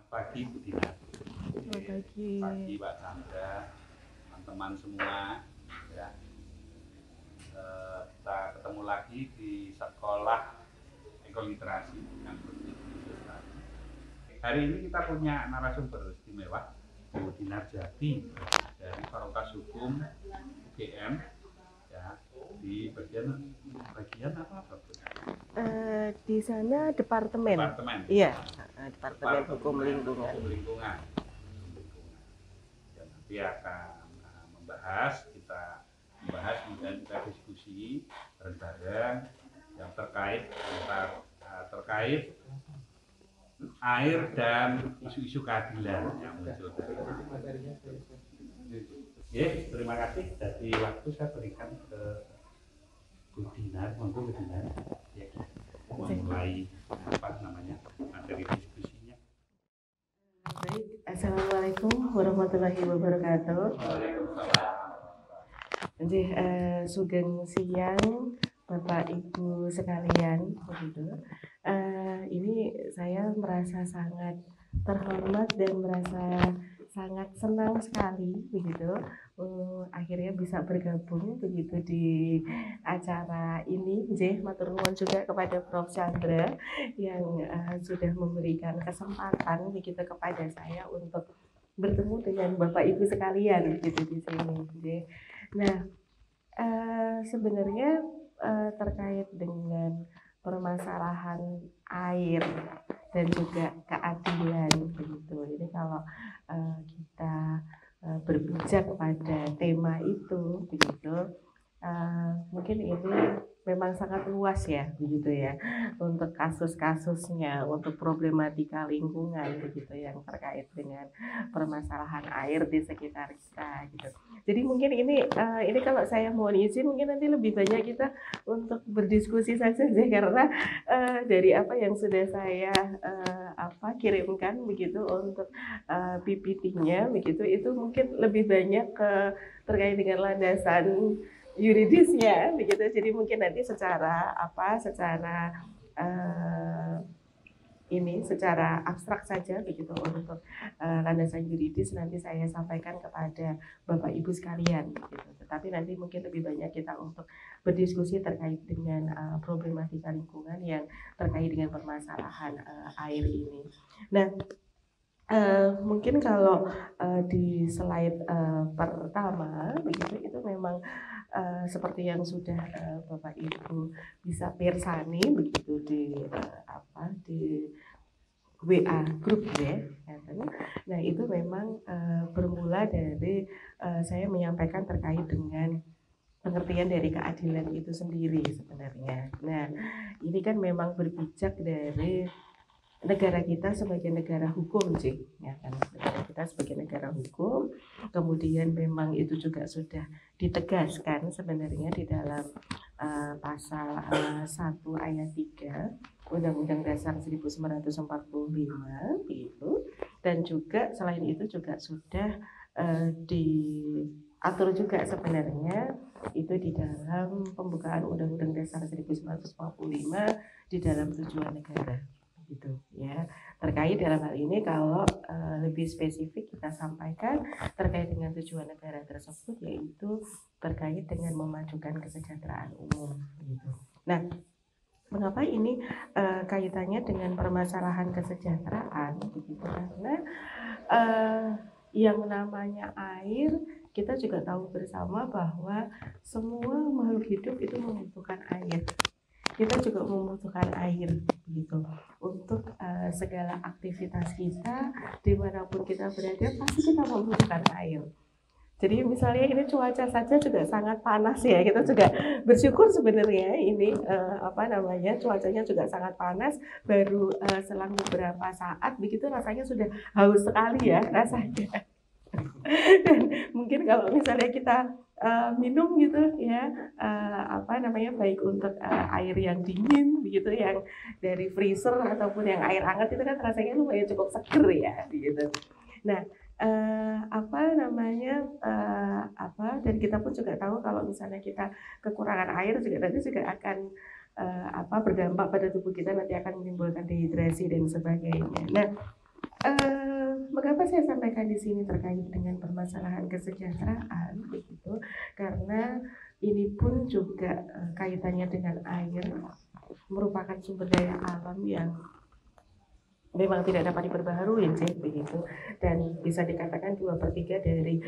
pagi Bu Dina. Selamat pagi. Pagi Pak Chandra, teman-teman semua. Ya. Kita ketemu lagi di sekolah ekoliterasi yang berliterasi. Hari ini kita punya narasumber istimewa, Bu Dinarjati dari Fakultas Hukum UGM. Ya, di bagian apa Bu? Di sana departemen. Iya, departemen Hukum Lingkungan. Dan nanti akan kita membahas kemudian kita diskusi bareng-bareng yang terkait air dan isu-isu keadilan yang muncul. Terima kasih. Dari waktu saya berikan ke Bu Dinar, monggo Bu Dinar. Memulai materi diskusinya. Baik, assalamualaikum warahmatullahi wabarakatuh. Jadi sugeng siang Bapak Ibu sekalian, begitu. Ini saya merasa sangat terhormat dan merasa sangat senang sekali begitu akhirnya bisa bergabung begitu di acara ini. Matur nuwun juga kepada Prof. Chandra yang sudah memberikan kesempatan begitu kepada saya untuk bertemu dengan Bapak Ibu sekalian gitu di sini. Nah, sebenarnya terkait dengan permasalahan air dan juga keadilan begitu. Ini kalau kita berpijak pada tema itu begitu, mungkin ini memang sangat luas ya begitu ya untuk kasus-kasusnya, untuk problematika lingkungan begitu yang terkait dengan permasalahan air di sekitar kita gitu. Jadi mungkin ini kalau saya mohon izin mungkin nanti lebih banyak kita untuk berdiskusi saja karena dari apa yang sudah saya kirimkan begitu untuk PPT-nya begitu, itu mungkin lebih banyak terkait dengan landasan yuridisnya begitu. Jadi mungkin nanti secara abstrak saja begitu untuk landasan yuridis nanti saya sampaikan kepada Bapak Ibu sekalian gitu. Tetapi nanti mungkin lebih banyak kita untuk berdiskusi terkait dengan problematika lingkungan yang terkait dengan permasalahan air ini. Nah, mungkin kalau di slide pertama begitu, itu memang seperti yang sudah Bapak Ibu bisa pirsani begitu di WA grup ya. Nah, itu memang bermula dari saya menyampaikan terkait dengan pengertian dari keadilan itu sendiri sebenarnya. Nah, ini kan memang berpijak dari negara kita sebagai negara hukum sih, ya kan? Negara kita sebagai negara hukum, kemudian memang itu juga sudah ditegaskan sebenarnya di dalam pasal 1 ayat 3 Undang-Undang Dasar 1945 itu, dan juga selain itu juga sudah diatur juga sebenarnya itu di dalam pembukaan Undang-Undang Dasar 1945 di dalam tujuan negara. Gitu ya. Terkait dalam hal ini kalau lebih spesifik kita sampaikan terkait dengan tujuan negara tersebut, yaitu terkait dengan memajukan kesejahteraan umum gitu. Nah, mengapa ini kaitannya dengan permasalahan kesejahteraan begitu? Karena yang namanya air, kita juga tahu bersama bahwa semua makhluk hidup itu membutuhkan air. Kita juga membutuhkan air gitu untuk segala aktivitas kita, dimanapun kita berada pasti kita membutuhkan air. Jadi misalnya ini cuaca saja juga sangat panas ya, kita juga bersyukur sebenarnya ini cuacanya juga sangat panas, baru selang beberapa saat begitu rasanya sudah haus sekali ya rasanya. Dan mungkin kalau misalnya kita minum gitu ya, baik untuk air yang dingin begitu, yang dari freezer ataupun yang air hangat itu kan rasanya lumayan cukup seger ya gitu. Nah, dan kita pun juga tahu kalau misalnya kita kekurangan air juga nanti juga akan berdampak pada tubuh kita, nanti akan menimbulkan dehidrasi dan sebagainya. Nah, Mengapa saya sampaikan di sini terkait dengan permasalahan kesejahteraan begitu? Karena ini pun juga kaitannya dengan air, merupakan sumber daya alam yang memang tidak dapat diperbaharui sih begitu, dan bisa dikatakan 2/3 dari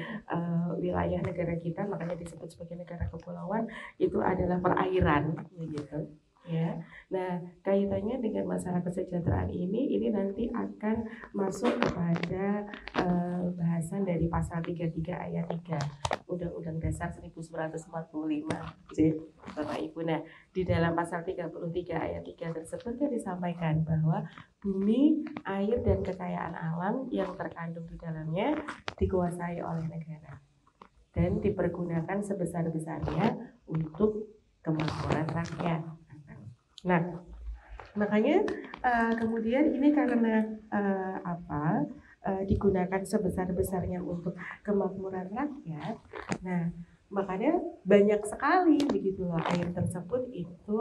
wilayah negara kita, makanya disebut sebagai negara kepulauan, itu adalah perairan begitu ya. Nah, kaitannya dengan masalah kesejahteraan ini nanti akan masuk kepada bahasan dari pasal 33 ayat 3 Undang-Undang Dasar 1945 Bapak Ibu. Nah, di dalam pasal 33 ayat 3 tersebut kan disampaikan bahwa bumi, air, dan kekayaan alam yang terkandung di dalamnya dikuasai oleh negara dan dipergunakan sebesar-besarnya untuk kemakmuran rakyat. Nah, makanya kemudian ini karena digunakan sebesar-besarnya untuk kemakmuran rakyat. Nah, makanya banyak sekali begitu loh air tersebut itu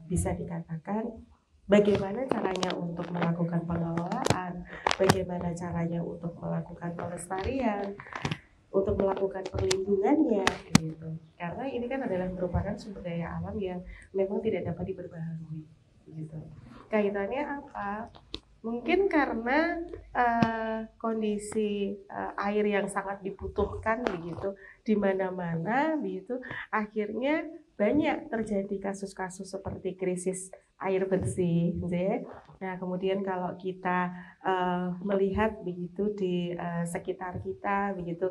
bisa dikatakan bagaimana caranya untuk melakukan pengelolaan, bagaimana caranya untuk melakukan pelestarian, untuk melakukan perlindungannya gitu. Karena ini kan adalah merupakan sumber daya alam yang memang tidak dapat diperbaharui gitu. Kaitannya apa? Mungkin karena kondisi air yang sangat dibutuhkan begitu di mana-mana begitu, akhirnya banyak terjadi kasus-kasus seperti krisis air bersih, gitu. Nah, kemudian kalau kita melihat begitu di sekitar kita begitu,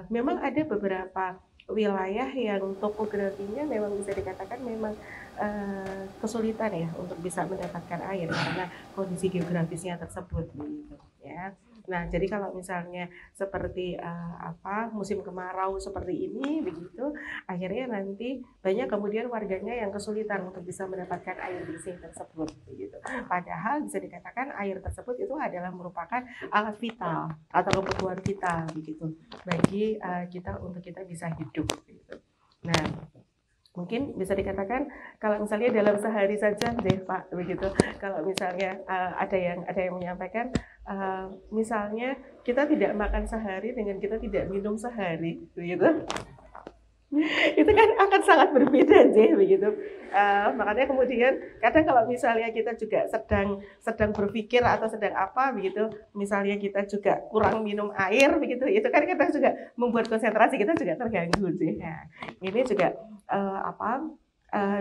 memang ada beberapa wilayah yang topografinya memang bisa dikatakan memang kesulitan ya untuk bisa mendapatkan air karena kondisi geografisnya tersebut begitu ya. Nah, jadi kalau misalnya seperti musim kemarau seperti ini begitu, akhirnya nanti banyak kemudian warganya yang kesulitan untuk bisa mendapatkan air bersih tersebut begitu. Padahal bisa dikatakan air tersebut itu adalah merupakan alat vital atau kebutuhan vital begitu bagi kita untuk kita bisa hidup begitu. Nah, mungkin bisa dikatakan kalau misalnya dalam sehari saja deh Pak begitu, kalau misalnya ada yang menyampaikan misalnya kita tidak makan sehari dengan kita tidak minum sehari begitu, itu kan akan sangat berbeda sih begitu. Makanya kemudian kadang kalau misalnya kita juga sedang berpikir atau sedang apa begitu, misalnya kita juga kurang minum air begitu, itu kan kadang juga membuat konsentrasi kita juga terganggu sih. Nah, ini juga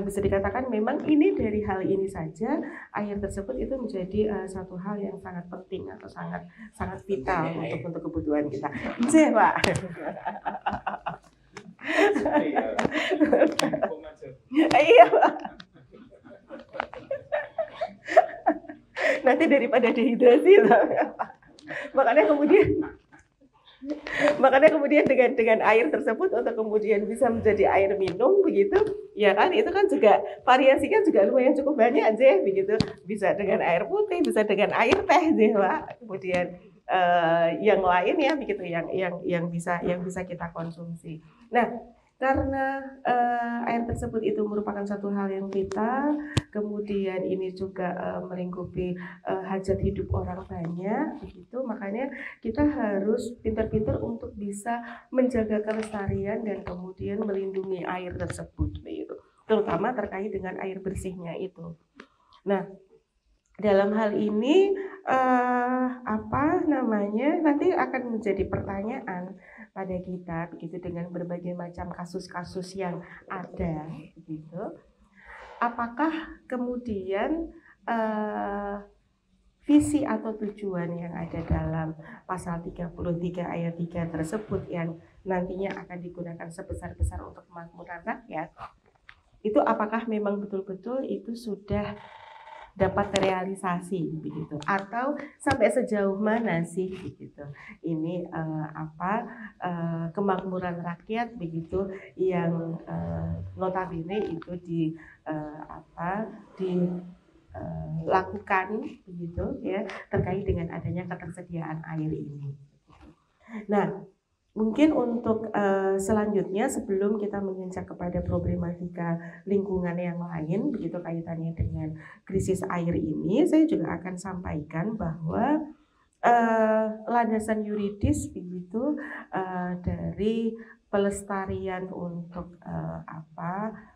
bisa dikatakan memang ini dari hal ini saja air tersebut itu menjadi satu hal yang sangat penting atau sangat vital untuk kebutuhan kita. Sih Pak. Iya Pak. Nanti daripada dehidrasi makanya kemudian dengan air tersebut untuk kemudian bisa menjadi air minum begitu ya kan, itu kan juga variasinya juga lumayan cukup banyak aja begitu, bisa dengan air putih, bisa dengan air teh sih Pak, kemudian yang lain ya begitu yang bisa kita konsumsi. Nah, karena air tersebut itu merupakan satu hal yang vital, kemudian ini juga melingkupi hajat hidup orang banyak, begitu. Makanya kita harus pintar-pintar untuk bisa menjaga kelestarian dan kemudian melindungi air tersebut, begitu. Terutama terkait dengan air bersihnya itu. Nah, dalam hal ini nanti akan menjadi pertanyaan pada kita begitu dengan berbagai macam kasus-kasus yang ada begitu. Apakah kemudian visi atau tujuan yang ada dalam pasal 33 ayat 3 tersebut yang nantinya akan digunakan sebesar-besar untuk kemakmuran rakyat, itu apakah memang betul-betul itu sudah dapat terrealisasi begitu, atau sampai sejauh mana sih begitu ini kemakmuran rakyat begitu yang notabene itu dilakukan begitu ya terkait dengan adanya ketersediaan air ini. Nah, Mungkin untuk selanjutnya sebelum kita menginjak kepada problematika lingkungan yang lain, begitu kaitannya dengan krisis air ini, saya juga akan sampaikan bahwa landasan yuridis begitu dari pelestarian untuk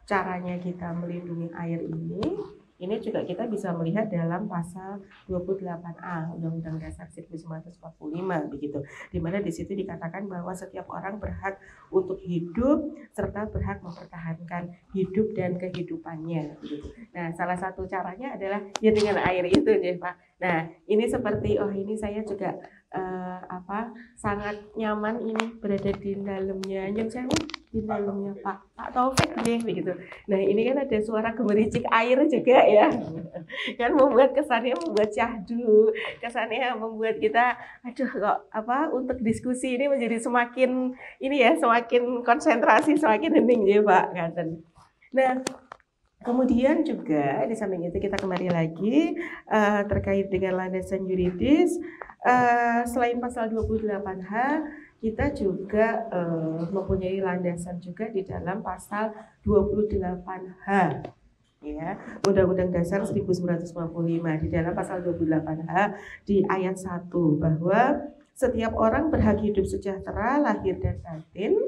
caranya kita melindungi air ini juga kita bisa melihat dalam pasal 28A Undang-Undang Dasar 1945 begitu, di mana di situ dikatakan bahwa setiap orang berhak untuk hidup serta berhak mempertahankan hidup dan kehidupannya begitu. Nah, salah satu caranya adalah ya dengan air itu ya Pak. Nah, ini seperti ini saya juga sangat nyaman ini berada di dalamnya di dalamnya Pak Taufik deh begitu. Nah, ini kan ada suara gemericik air juga ya. Kan membuat kesannya membuat syahdu, kesannya membuat kita kok untuk diskusi ini menjadi semakin semakin konsentrasi, semakin hening ya Pak ngaten. Nah, kemudian juga di samping itu kita kembali lagi terkait dengan landasan yuridis, selain pasal 28H kita juga mempunyai landasan juga di dalam pasal 28H ya, Undang-Undang Dasar 1945 di dalam pasal 28H di ayat 1 bahwa setiap orang berhak hidup sejahtera lahir dan batin,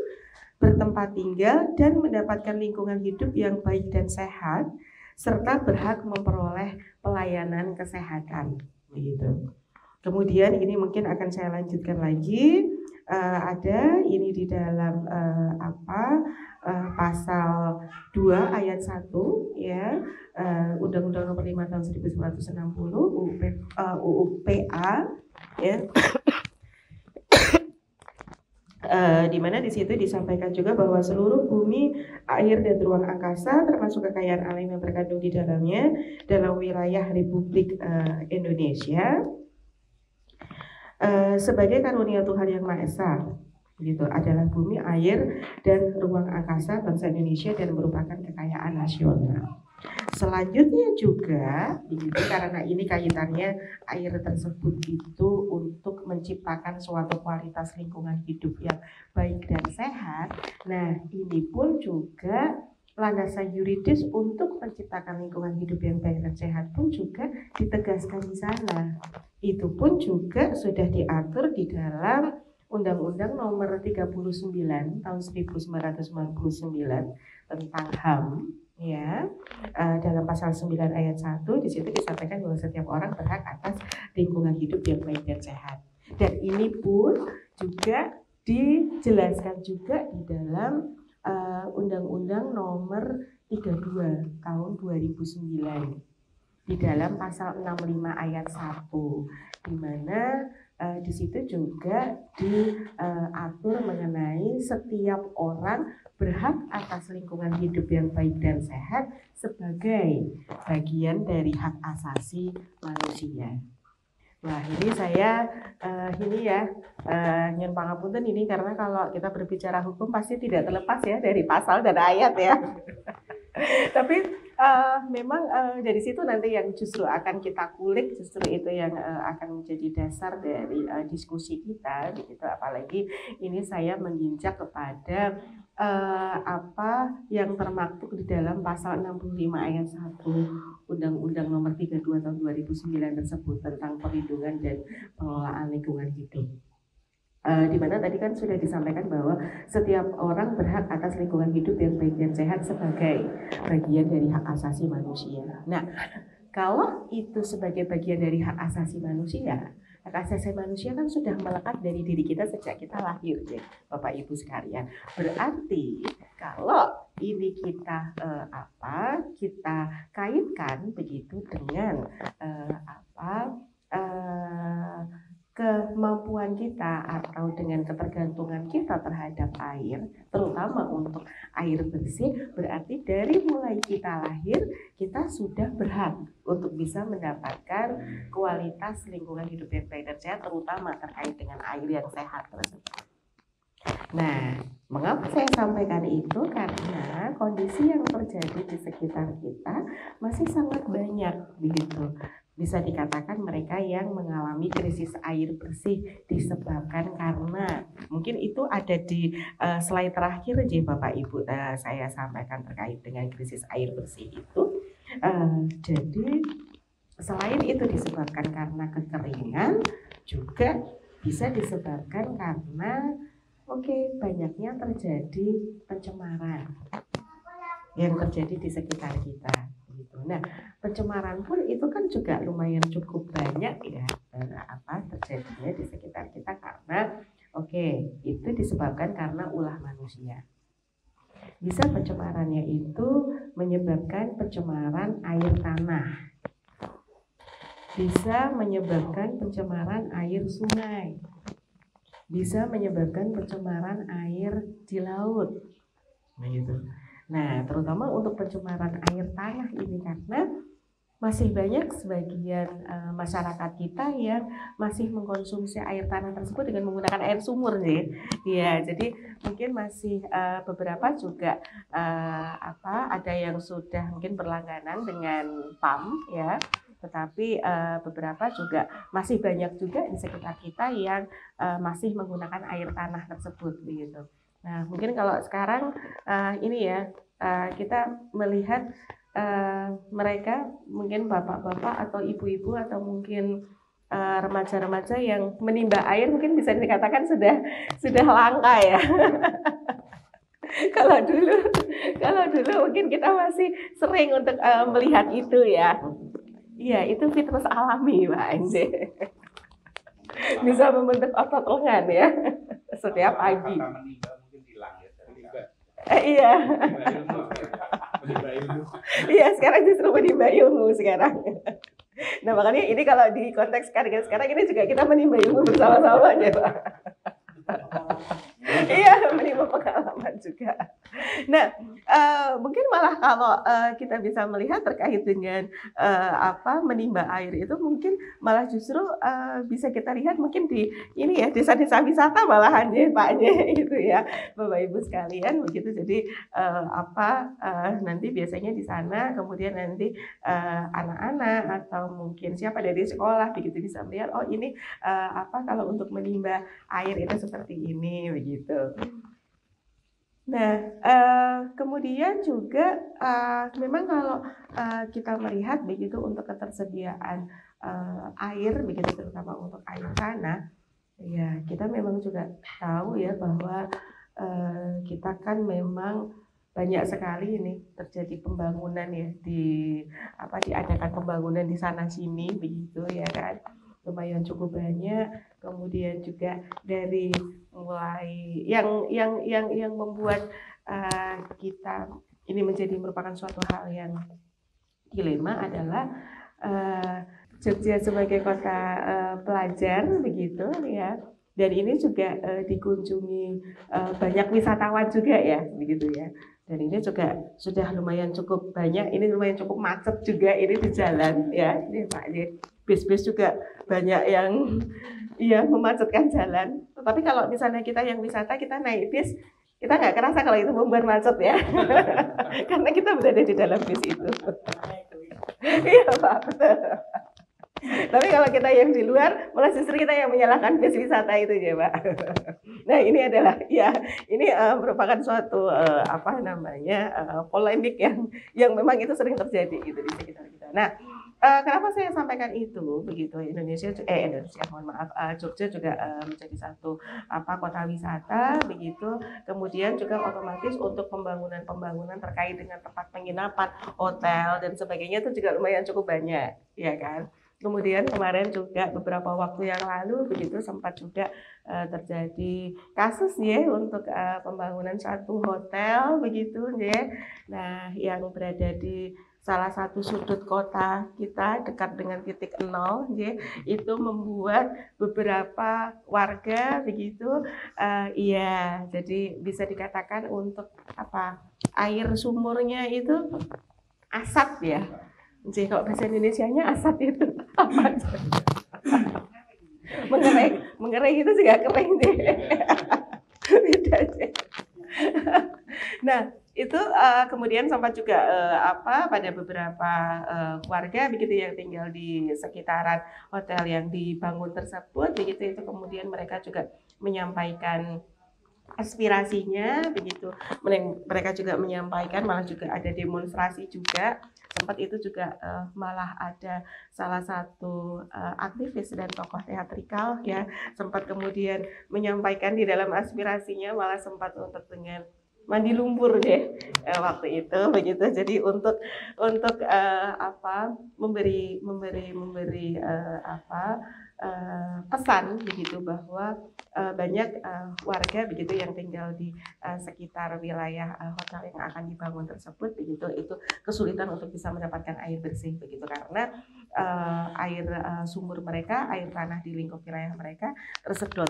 bertempat tinggal dan mendapatkan lingkungan hidup yang baik dan sehat, serta berhak memperoleh pelayanan kesehatan. Begitu. Kemudian ini mungkin akan saya lanjutkan lagi. Ada ini di dalam pasal 2 ayat 1 ya, Undang-Undang Nomor 5 Tahun 1960 UUPA ya. Di mana di situ disampaikan juga bahwa seluruh bumi, air dan ruang angkasa termasuk kekayaan alam yang terkandung di dalamnya dalam wilayah Republik Indonesia sebagai karunia Tuhan Yang Maha Esa, begitu, adalah bumi, air dan ruang angkasa bangsa Indonesia dan merupakan kekayaan nasional. Selanjutnya juga begitu, karena ini kaitannya air tersebut itu untuk menciptakan suatu kualitas lingkungan hidup yang baik dan sehat. Nah, ini pun juga landasan yuridis untuk menciptakan lingkungan hidup yang baik dan sehat pun juga ditegaskan di sana. Itu pun juga sudah diatur di dalam Undang-Undang Nomor 39 Tahun 1999 tentang HAM ya. Dalam pasal 9 ayat 1 di situ disampaikan bahwa setiap orang berhak atas lingkungan hidup yang baik dan sehat. Dan ini pun juga dijelaskan juga di dalam Undang-Undang Nomor 32 Tahun 2009 di dalam pasal 65 ayat 1, di mana di situ juga diatur mengenai setiap orang berhak atas lingkungan hidup yang baik dan sehat sebagai bagian dari hak asasi manusia. Nah, ini saya nyun pangapunten ini karena kalau kita berbicara hukum pasti tidak terlepas ya dari pasal dan ayat ya. Tapi memang dari situ nanti yang justru akan kita kulik, justru itu yang akan menjadi dasar dari diskusi kita begitu. Apalagi ini saya menginjak kepada apa yang termaktub di dalam pasal 65 ayat 1 Undang-Undang Nomor 32 Tahun 2009 tersebut tentang perlindungan dan pengelolaan lingkungan hidup. Di mana tadi kan sudah disampaikan bahwa setiap orang berhak atas lingkungan hidup yang baik dan sehat sebagai bagian dari hak asasi manusia. Nah, kalau itu sebagai bagian dari hak asasi manusia, hak asasi manusia kan sudah melekat dari diri kita sejak kita lahir, ya, Bapak Ibu sekalian. Berarti kalau ini kita kita kaitkan begitu dengan kemampuan kita atau dengan ketergantungan kita terhadap air, terutama untuk air bersih, berarti dari mulai kita lahir kita sudah berhak untuk bisa mendapatkan kualitas lingkungan hidup yang baik dan sehat, terutama terkait dengan air yang sehat tersebut. Nah, mengapa saya sampaikan itu? Karena kondisi yang terjadi di sekitar kita masih sangat banyak begitu bisa dikatakan mereka yang mengalami krisis air bersih disebabkan karena mungkin itu ada di slide terakhir aja Bapak Ibu saya sampaikan terkait dengan krisis air bersih itu. Jadi selain itu disebabkan karena kekeringan, juga bisa disebabkan karena banyaknya terjadi pencemaran yang terjadi di sekitar kita gitu. Nah, pencemaran pun itu kan juga lumayan cukup banyak ya terjadinya di sekitar kita karena itu disebabkan karena ulah manusia. Bisa pencemarannya itu menyebabkan pencemaran air tanah. Bisa menyebabkan pencemaran air sungai. Bisa menyebabkan pencemaran air di laut. Begitu. Nah, terutama untuk pencemaran air tanah ini karena masih banyak sebagian masyarakat kita yang masih mengkonsumsi air tanah tersebut dengan menggunakan air sumur nih. Ya, jadi mungkin masih beberapa juga ada yang sudah mungkin berlangganan dengan PAM ya. Tetapi beberapa juga masih banyak juga di sekitar kita yang masih menggunakan air tanah tersebut begitu. Nah, mungkin kalau sekarang kita melihat mereka mungkin bapak-bapak atau ibu-ibu atau mungkin remaja-remaja yang menimba air mungkin bisa dikatakan sudah langka ya. Kalau dulu mungkin kita masih sering untuk melihat itu ya. Iya, itu fitness alami Pak Ende. Bisa membentuk otot lengan ya setiap pagi. Iya. Iya, sekarang justru menimba ilmu sekarang. Nah, makanya ini kalau di konteks sekarang ini juga kita menimba ilmu bersama-sama ya, Pak. Iya, menimba pengalaman juga. Nah, mungkin malah kalau kita bisa melihat terkait dengan menimba air itu mungkin malah justru bisa kita lihat mungkin di desa-desa wisata malahan ya Pak itu ya Bapak Ibu sekalian begitu. Jadi nanti biasanya di sana kemudian nanti anak-anak atau mungkin siapa dari sekolah begitu bisa melihat ini kalau untuk menimba air itu seperti ini begitu. Nah, kemudian juga memang kalau kita melihat begitu untuk ketersediaan air begitu terutama untuk air tanah, ya kita memang juga tahu ya bahwa kita kan memang banyak sekali ini terjadi pembangunan ya diadakan pembangunan di sana sini begitu ya kan. Lumayan cukup banyak, kemudian juga dari mulai yang membuat kita ini merupakan suatu hal yang dilema adalah Jogja sebagai kota pelajar begitu ya, dan ini juga dikunjungi banyak wisatawan juga ya begitu ya. Dan ini juga sudah lumayan cukup banyak, ini lumayan cukup macet juga ini di jalan ya, ini Pak. Bis-bis juga banyak yang memacetkan jalan. Tapi kalau misalnya kita yang wisata, kita naik bis, kita nggak kerasa kalau itu membuat macet ya. Karena kita berada di dalam bis itu. Iya Pak, betul. Tapi kalau kita yang di luar, malah justru kita yang menyalahkan bis wisata itu ya Pak. Nah ini adalah ini merupakan suatu polemik yang memang itu sering terjadi gitu di sekitar kita. Nah, kenapa saya sampaikan itu begitu? Jogja juga menjadi satu kota wisata begitu. Kemudian juga otomatis untuk pembangunan terkait dengan tempat penginapan, hotel dan sebagainya itu juga lumayan cukup banyak, ya kan? Kemudian kemarin juga beberapa waktu yang lalu begitu sempat juga terjadi kasus ya untuk pembangunan satu hotel begitu ya. Nah, yang berada di salah satu sudut kota kita dekat dengan titik nol ya, itu membuat beberapa warga begitu jadi bisa dikatakan untuk air sumurnya itu asap ya. Jadi kalau bahasa Indonesianya asap itu apa? Mengerai itu juga kering deh. Beda deh. Nah, itu kemudian sempat juga pada beberapa warga begitu yang tinggal di sekitaran hotel yang dibangun tersebut begitu, itu kemudian mereka juga menyampaikan aspirasinya begitu. Mereka juga menyampaikan, malah juga ada demonstrasi juga. Sempat itu juga malah ada salah satu aktivis dan tokoh teatrikal ya, sempat kemudian menyampaikan di dalam aspirasinya malah sempat untuk dengan mandi lumpur deh waktu itu begitu. Jadi untuk memberi pesan begitu bahwa banyak warga begitu yang tinggal di sekitar wilayah hotel yang akan dibangun tersebut begitu, itu kesulitan untuk bisa mendapatkan air bersih begitu, karena air sumur mereka, air tanah di lingkup wilayah mereka tersedot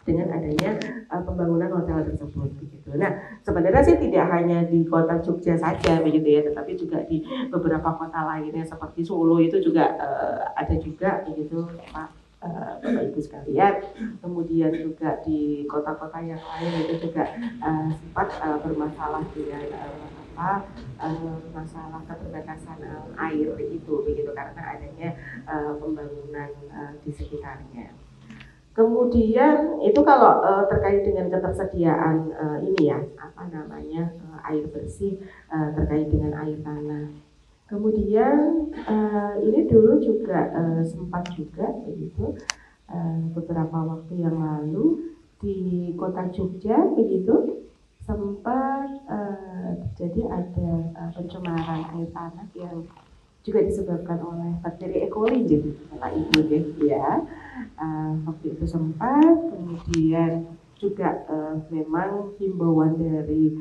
dengan adanya pembangunan hotel tersebut begitu. Nah, sebenarnya sih tidak hanya di kota Jogja saja begitu ya, tetapi juga di beberapa kota lainnya seperti Solo itu juga ada juga begitu Pak Bapak Ibu sekalian. Kemudian juga di kota-kota yang lain itu juga sempat bermasalah dengan masalah keterbatasan air itu begitu, karena adanya pembangunan di sekitarnya. Kemudian itu kalau terkait dengan ketersediaan ini ya air bersih terkait dengan air tanah. Kemudian ini dulu juga sempat juga begitu beberapa waktu yang lalu di kota Jogja begitu sempat terjadi ada pencemaran air tanah yang juga disebabkan oleh bakteri E. coli jadi Bapak Ibu deh ya. Waktu itu sempat, kemudian juga memang himbauan dari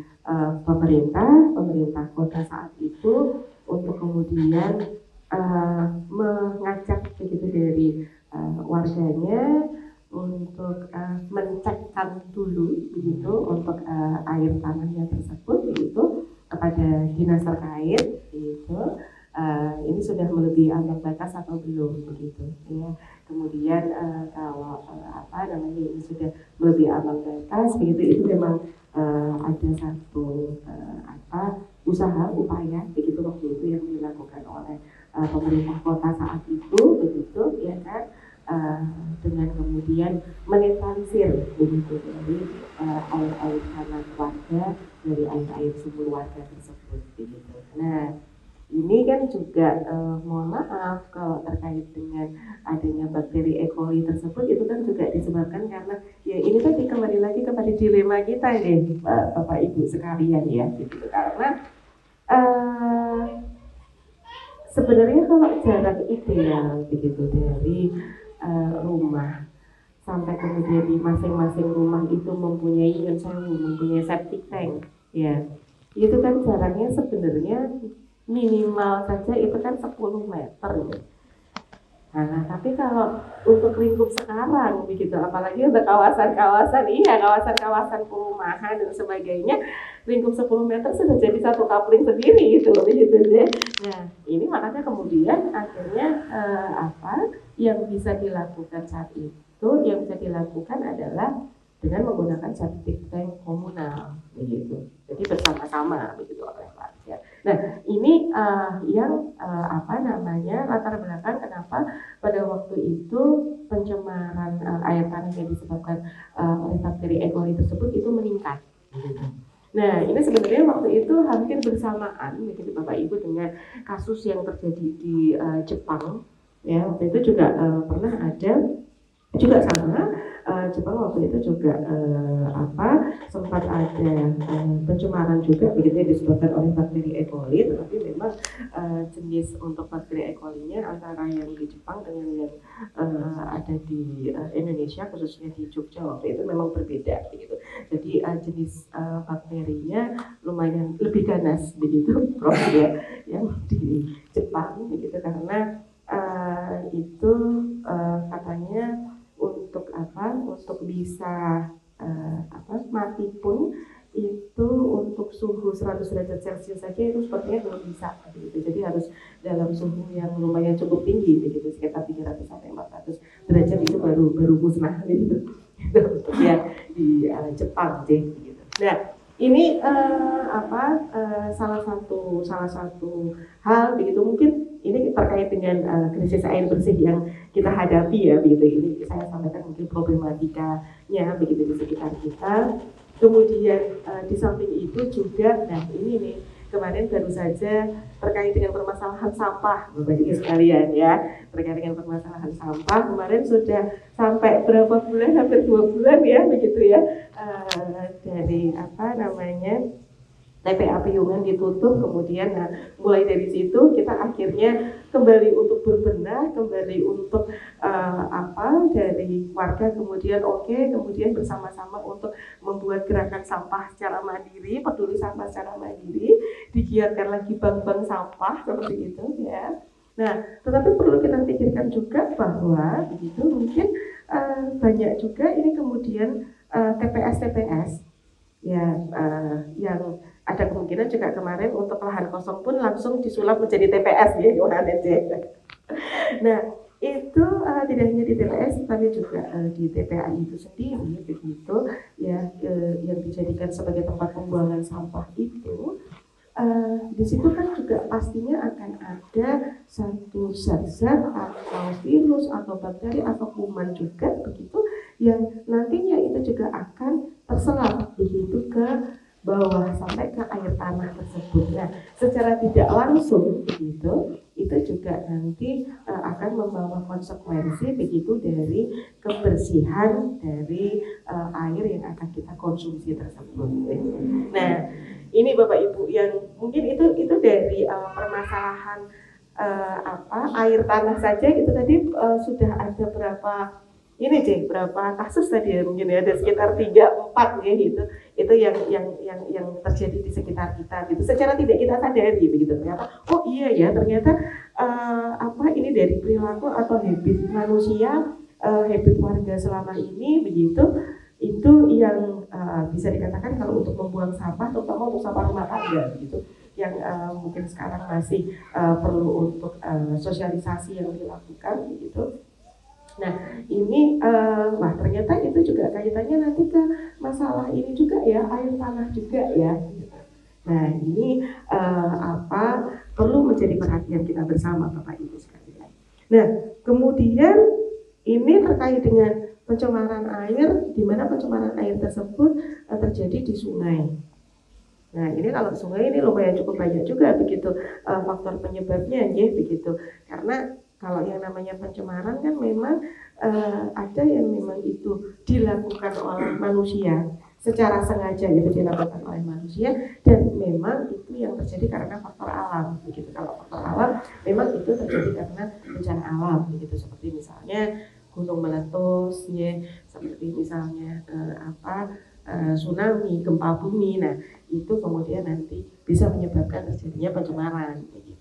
pemerintah kota saat itu untuk kemudian mengajak begitu dari warganya untuk mencekkan dulu begitu untuk air tanahnya tersebut begitu kepada dinas terkait begitu. Ini sudah melebihi ambang batas atau belum begitu ya. Kemudian kalau ini sudah melebihi ambang batas begitu, itu memang ada satu upaya begitu waktu itu yang dilakukan oleh pemerintah kota saat itu begitu ya kan, dengan kemudian menetralisir begitu dari air tanah warga, dari air sumur warga tersebut begitu. Nah, ini kan juga mohon maaf kalau terkait dengan adanya bakteri E. coli tersebut, itu kan juga disebabkan karena ya ini tadi kembali lagi kepada dilema kita nih Bapak Ibu sekalian ya gitu. Karena sebenarnya kalau jarak ideal begitu dari rumah sampai kemudian di masing-masing rumah itu mempunyai septic tank ya, itu kan jaraknya sebenarnya minimal saja itu kan 10 meter ya. Nah, tapi kalau untuk lingkup sekarang begitu, apalagi untuk kawasan-kawasan perumahan dan sebagainya, lingkup 10 meter sudah jadi satu kapling sendiri gitu begitu deh. Nah, ini makanya kemudian akhirnya yang bisa dilakukan saat itu, yang bisa dilakukan adalah dengan menggunakan septic tank komunal begitu. Jadi bersama-sama begitu oleh warga. Nah, ini yang latar belakang kenapa pada waktu itu pencemaran air tanah yang disebabkan oleh bakteri E. coli tersebut itu meningkat. Begitu. Nah, ini sebenarnya waktu itu hampir bersamaan begitu Bapak Ibu dengan kasus yang terjadi di Jepang. Ya, waktu itu juga pernah ada juga sama. Jepang waktu itu juga sempat ada pencemaran juga begitu disebabkan oleh bakteri E. coli, tetapi memang jenis untuk bakteri E. coli-nya antara yang di Jepang dengan yang ada di Indonesia, khususnya di Jogja waktu itu memang berbeda begitu. Jadi jenis bakterinya lumayan lebih ganas begitu Prof ya, yang di Jepang begitu, karena itu katanya untuk bisa mati pun itu untuk suhu 100 derajat Celcius saja itu sepertinya belum bisa begitu. Jadi harus dalam suhu yang lumayan cukup tinggi begitu, sekitar 300 sampai 400 derajat itu baru musnah begitu. Itu untuk yang di Jepang begitu. Nah, ini salah satu hal begitu, mungkin ini terkait dengan krisis air bersih yang kita hadapi ya begitu. Ini saya sampaikan mungkin problematikanya begitu di sekitar kita. Kemudian di samping itu juga, nah ini nih kemarin baru saja terkait dengan permasalahan sampah, Bapak Ibu sekalian ya, terkait dengan permasalahan sampah kemarin sudah sampai berapa bulan, hampir 2 bulan ya begitu ya, dari TPA Piungan ditutup, kemudian mulai dari situ kita akhirnya kembali untuk berbenah, kembali untuk dari warga kemudian bersama-sama untuk membuat gerakan sampah secara mandiri, peduli sampah secara mandiri, digiatkan lagi bank-bank sampah seperti itu ya. Nah, tetapi perlu kita pikirkan juga bahwa begitu mungkin banyak juga ini kemudian TPS ya yang ada kemungkinan juga kemarin untuk lahan kosong pun langsung disulap menjadi TPS ya, Yohanes ya. Nah itu tidak hanya di TPS tapi juga di TPA itu sendiri begitu ya, yang dijadikan sebagai tempat pembuangan sampah itu. Di situ kan juga pastinya akan ada satu zat-zat atau virus atau bakteri atau kuman juga begitu yang nantinya itu juga akan terserap begitu ke bawah sampai ke air tanah tersebut. Nah, secara tidak langsung begitu, itu juga nanti akan membawa konsekuensi begitu dari kebersihan dari air yang akan kita konsumsi tersebut. Nah, ini Bapak Ibu yang mungkin itu dari permasalahan air tanah saja itu tadi sudah ada berapa kasus tadi ya, mungkin ya ada sekitar 3-4 ya gitu. Itu yang terjadi di sekitar kita gitu. Secara tidak kita sadari begitu ternyata. Oh iya ya, ternyata ini dari perilaku atau habit manusia, habit warga selama ini begitu. Itu yang bisa dikatakan kalau untuk membuang sampah, terutama untuk sampah rumah tangga gitu, yang mungkin sekarang masih perlu untuk sosialisasi yang dilakukan begitu. Nah ini ternyata itu juga kaitannya nanti ke masalah ini juga ya, air tanah juga ya. Nah ini perlu menjadi perhatian kita bersama Bapak Ibu sekalian. Nah kemudian ini terkait dengan pencemaran air, di mana pencemaran air tersebut terjadi di sungai. Nah ini kalau sungai ini lumayan cukup banyak juga begitu faktor penyebabnya ya begitu, karena kalau yang namanya pencemaran kan memang ada yang memang itu dilakukan oleh manusia secara sengaja gitu, dilakukan oleh manusia, dan memang itu yang terjadi karena faktor alam begitu. Kalau faktor alam memang itu terjadi karena bencana alam begitu, seperti misalnya gunung meletus ya, seperti misalnya tsunami, gempa bumi. Nah itu kemudian nanti bisa menyebabkan terjadinya pencemaran begitu.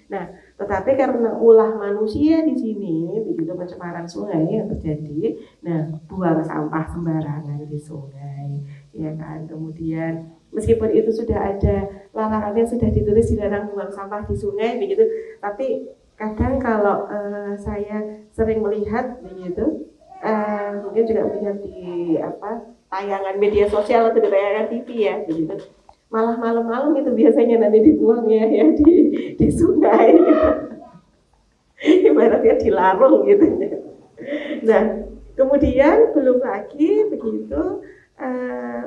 Nah, tetapi karena ulah manusia di sini, begitu pencemaran sungai yang terjadi, nah buang sampah sembarangan di sungai, ya kan. Kemudian meskipun itu sudah ada larangannya, sudah ditulis dilarang buang sampah di sungai, begitu, tapi kadang kalau saya sering melihat begitu, mungkin juga melihat di tayangan media sosial atau di tayangan TV ya, begitu. Malah malam-malam itu biasanya nanti dibuang ya di sungai gitu. Ibaratnya dilarung gitu. Nah kemudian belum lagi begitu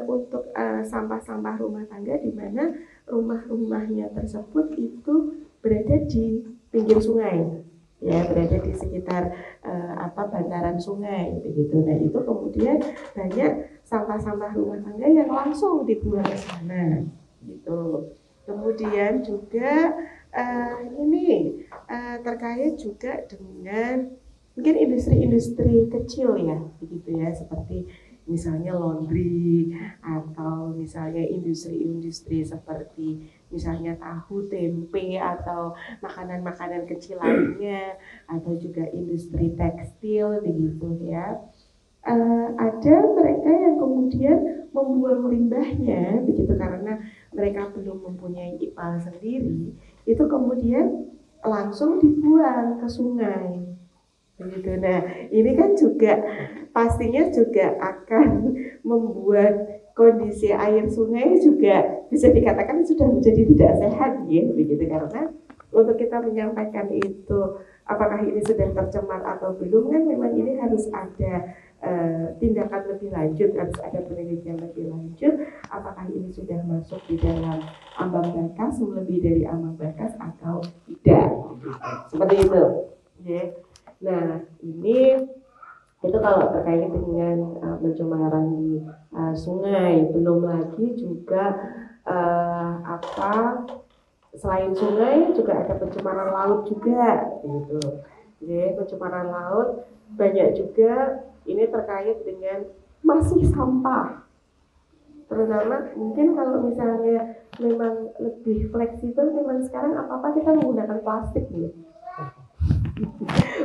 untuk sampah-sampah rumah tangga di mana rumah-rumahnya tersebut itu berada di pinggir sungai ya, berada di sekitar bantaran sungai begitu. Nah itu kemudian banyak sampah-sampah rumah tangga yang langsung dibuang ke sana gitu. Kemudian juga ini terkait juga dengan mungkin industri-industri kecil ya begitu ya, seperti misalnya laundry atau misalnya industri-industri seperti misalnya tahu, tempe atau makanan-makanan kecil lainnya, atau juga industri tekstil begitu ya. Ada mereka yang kemudian membuang limbahnya begitu karena mereka belum mempunyai IPAL sendiri, itu kemudian langsung dibuang ke sungai begitu. Nah ini kan juga pastinya juga akan membuat kondisi air sungai juga bisa dikatakan sudah menjadi tidak sehat ya begitu, karena untuk kita menyampaikan itu apakah ini sudah tercemar atau belum kan memang ini harus ada tindakan lebih lanjut, harus ada penelitian lebih lanjut apakah ini sudah masuk di dalam ambang batas, lebih dari ambang batas atau tidak, seperti itu ya. Nah ini itu kalau terkait dengan pencemaran di sungai, belum lagi juga selain sungai juga ada pencemaran laut juga gitu. Jadi pencemaran laut banyak juga ini terkait dengan masih sampah. Terutama mungkin kalau misalnya memang lebih fleksibel, memang sekarang apa-apa kita menggunakan plastik nih.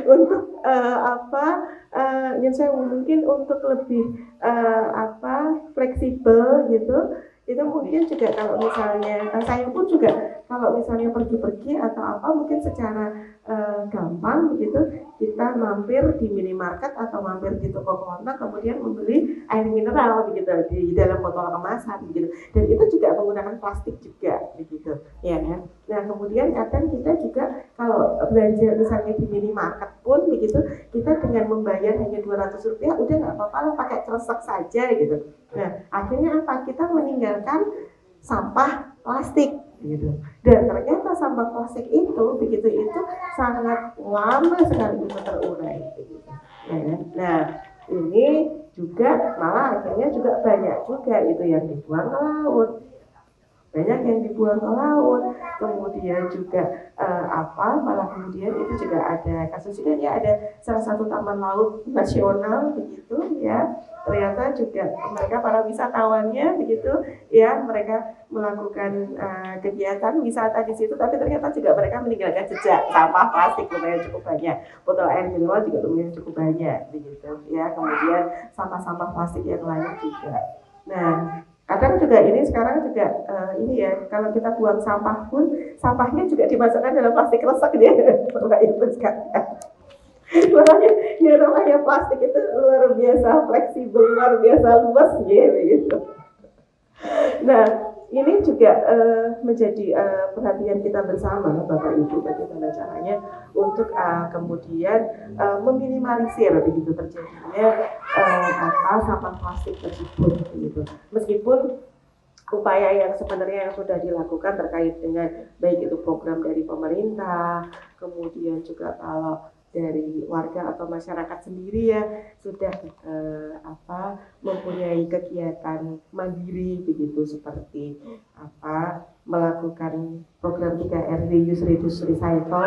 Untuk yang saya mungkin untuk lebih fleksibel gitu, itu mungkin juga kalau misalnya saya pun juga kalau misalnya pergi-pergi atau apa mungkin secara gampang begitu kita mampir di minimarket atau mampir di toko kontak kemudian membeli air mineral begitu di dalam botol kemasan begitu, dan itu juga menggunakan plastik juga begitu ya kan. Nah kemudian kadang kita juga kalau belanja misalnya di minimarket pun begitu, kita dengan membayar hanya Rp200 udah nggak apa-apa lah pakai kresek saja gitu. Nah akhirnya apa, kita meninggalkan sampah plastik gitu, dan ternyata sampah plastik itu begitu itu sangat lama sekali bisa terurai gitu. Nah ini juga malah akhirnya juga banyak juga itu yang dibuang ke laut, banyak yang dibuang ke laut, kemudian juga malah kemudian itu juga ada kasus juga ya, ada salah satu taman laut nasional begitu ya, ternyata juga mereka para wisatawannya begitu ya, mereka melakukan kegiatan wisata di situ, tapi ternyata juga mereka meninggalkan jejak sampah plastik lumayan cukup banyak, botol air mineral juga lumayan cukup banyak begitu ya, kemudian sampah-sampah plastik yang lain juga. Nah kadang juga ini sekarang juga ini ya, kalau kita buang sampah pun sampahnya juga dimasukkan dalam plastik kresek dia, Bapak Ibu sekalian. Makanya ya namanya plastik itu luar biasa fleksibel, luar biasa luas ya begitu. Nah ini juga menjadi perhatian kita bersama Bapak Ibu, bagaimana caranya untuk kemudian meminimalisir begitu terjadinya sampah plastik tersebut begitu. Meskipun upaya yang sebenarnya yang sudah dilakukan terkait dengan baik itu program dari pemerintah, kemudian juga kalau dari warga atau masyarakat sendiri ya sudah mempunyai kegiatan mandiri begitu, seperti melakukan program 3R reuse, reduce, recycle,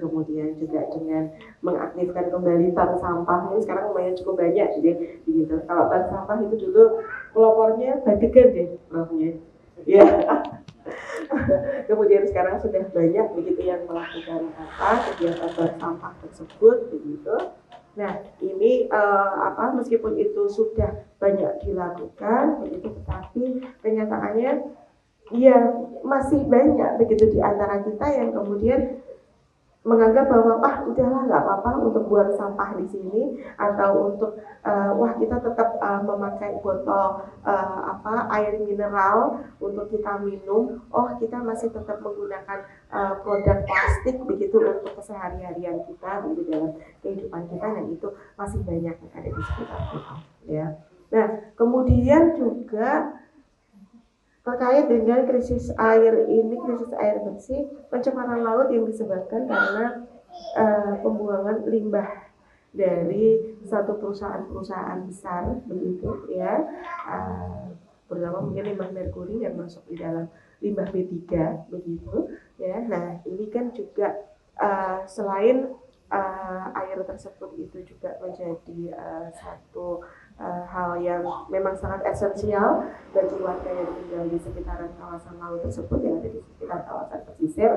kemudian juga dengan mengaktifkan kembali bank sampah. Ini sekarang lumayan cukup banyak jadi begitu. Kalau bank sampah itu dulu pelopornya bagikan deh profnya ya. Kemudian sekarang sudah banyak begitu yang melakukan kegiatan bank sampah tersebut begitu. Nah ini meskipun itu sudah banyak dilakukan begitu, tetapi kenyataannya ya masih banyak begitu di antara kita yang kemudian menganggap bahwa udahlah nggak apa-apa untuk buang sampah di sini, atau untuk kita tetap memakai botol air mineral untuk kita minum, kita masih tetap menggunakan produk plastik begitu untuk keseharian kita begitu dalam kehidupan kita, dan itu masih banyak yang ada di sekitar kita ya. Nah kemudian juga terkait dengan krisis air ini, krisis air bersih, pencemaran laut yang disebabkan karena pembuangan limbah dari satu perusahaan besar begitu ya, terutama mungkin limbah merkuri yang masuk di dalam limbah B3 begitu ya. Nah ini kan juga selain air tersebut itu juga menjadi satu hal yang memang sangat esensial bagi warga yang tinggal di sekitaran kawasan laut tersebut, yang ada di sekitar kawasan pesisir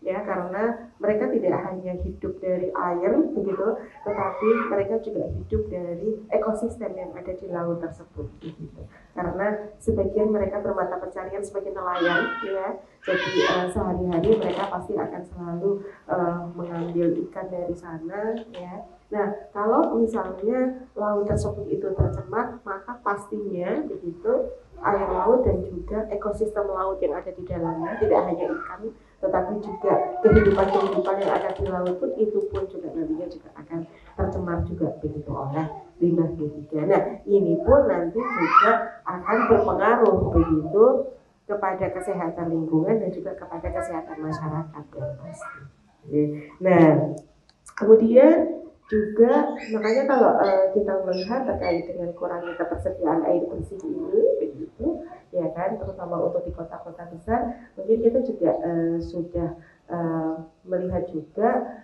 ya, karena mereka tidak hanya hidup dari air begitu, tetapi mereka juga hidup dari ekosistem yang ada di laut tersebut begitu. Karena sebagian mereka bermata pencarian sebagai nelayan, ya, jadi sehari-hari mereka pasti akan selalu mengambil ikan dari sana, ya. Nah, kalau misalnya laut tersebut itu tercemar, maka pastinya begitu air laut dan juga ekosistem laut yang ada di dalamnya, tidak hanya ikan, tetapi juga kehidupan-kehidupan yang ada di laut pun itu pun juga nantinya juga akan tercemar juga begitu oleh limbah B3. Nah, ini pun nanti juga akan berpengaruh begitu kepada kesehatan lingkungan dan juga kepada kesehatan masyarakat yang pasti. Nah, kemudian juga makanya kalau kita melihat terkait dengan kurangnya ketersediaan air bersih ini begitu, ya kan, terutama untuk di kota-kota besar, mungkin kita juga sudah melihat juga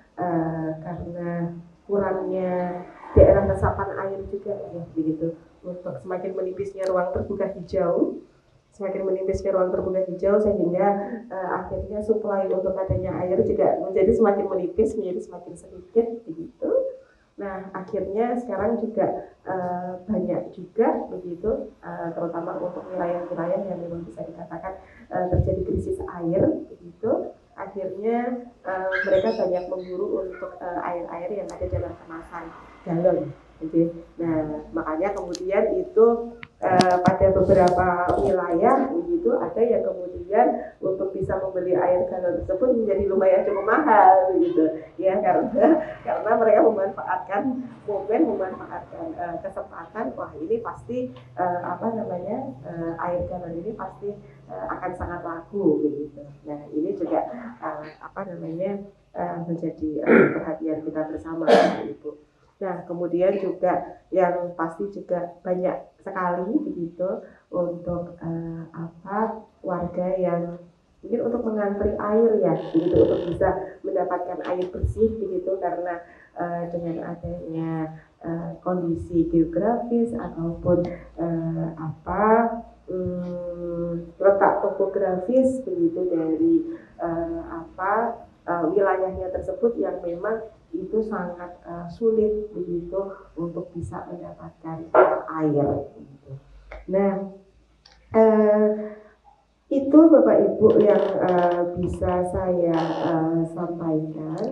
karena kurangnya daerah resapan air juga, ya begitu, untuk semakin menipisnya ruang terbuka hijau, sehingga akhirnya suplai untuk adanya air juga menjadi semakin menipis, menjadi semakin sedikit begitu. Nah, akhirnya sekarang juga banyak juga begitu, terutama untuk wilayah-wilayah yang memang bisa dikatakan terjadi krisis air begitu. Akhirnya mereka banyak memburu untuk air-air yang ada dalam kemasan galon. Nah, makanya kemudian itu pada beberapa wilayah begitu ada yang kemudian untuk bisa membeli air galon tersebut menjadi lumayan cukup mahal begitu, ya, karena mereka memanfaatkan kesempatan, wah ini pasti air galon ini pasti akan sangat laku begitu. Nah, ini juga menjadi perhatian kita bersama, Ibu. Nah, kemudian juga yang pasti juga banyak sekali begitu untuk warga yang mungkin untuk mengantri air, ya begitu, untuk bisa mendapatkan air bersih begitu, karena dengan adanya kondisi geografis ataupun letak topografis begitu dari wilayahnya tersebut yang memang itu sangat sulit begitu untuk bisa mendapatkan air begitu. Nah, itu Bapak Ibu yang bisa saya sampaikan.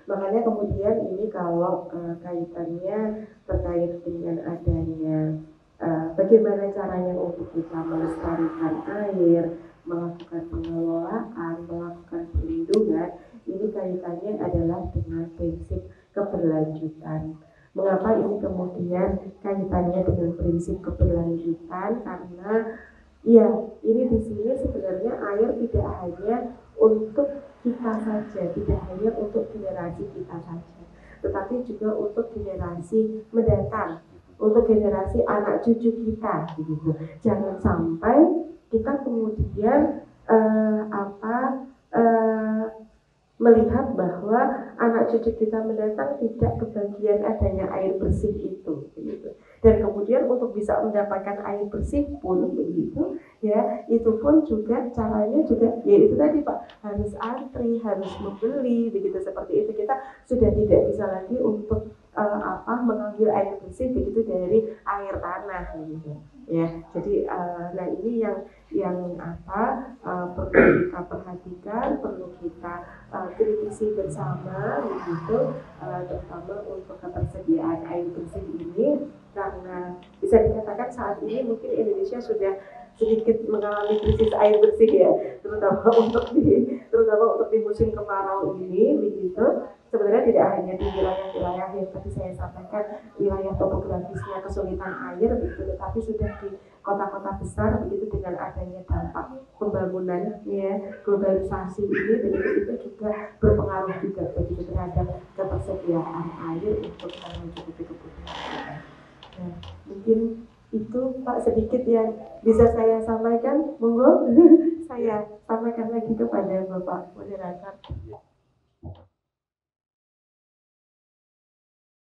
Makanya kemudian ini kalau kaitannya terkait dengan adanya bagaimana caranya untuk kita melestarikan air, melakukan pengelolaan, melakukan perlindungan, ini kaitannya adalah dengan prinsip keberlanjutan. Mengapa ini kemudian kaitannya dengan prinsip keberlanjutan? Karena ya, ini di sini sebenarnya air tidak hanya untuk kita saja, tidak hanya untuk generasi kita saja, tetapi juga untuk generasi mendatang, untuk generasi anak cucu kita begitu. Jangan sampai kita kemudian melihat bahwa anak cucu kita mendatang tidak kebagian adanya air bersih itu begitu. Dan kemudian untuk bisa mendapatkan air bersih pun begitu, ya, itu pun juga caranya juga yaitu tadi Pak, harus antri, harus membeli begitu, seperti itu. Kita sudah tidak bisa lagi untuk mengambil air bersih begitu dari air tanah begitu, ya. Jadi nah ini yang perlu kita perhatikan, perlu kita kritisi bersama begitu, terutama untuk ketersediaan air bersih ini, karena bisa dikatakan saat ini mungkin Indonesia sudah sedikit mengalami krisis air bersih, ya, terutama untuk di musim kemarau ini begitu. Sebenarnya tidak hanya di wilayah-wilayah yang tadi saya sampaikan, wilayah topografisnya kesulitan air begitu, tetapi sudah di kota-kota besar begitu, dengan adanya dampak pembangunan, ya, globalisasi ini begitu, itu juga berpengaruh juga begitu terhadap ketersediaan air untuk mencukupi kebutuhan kita. Nah, mungkin itu Pak sedikit yang bisa saya sampaikan. Monggo saya sampaikan lagi kepada Bapak Moderator.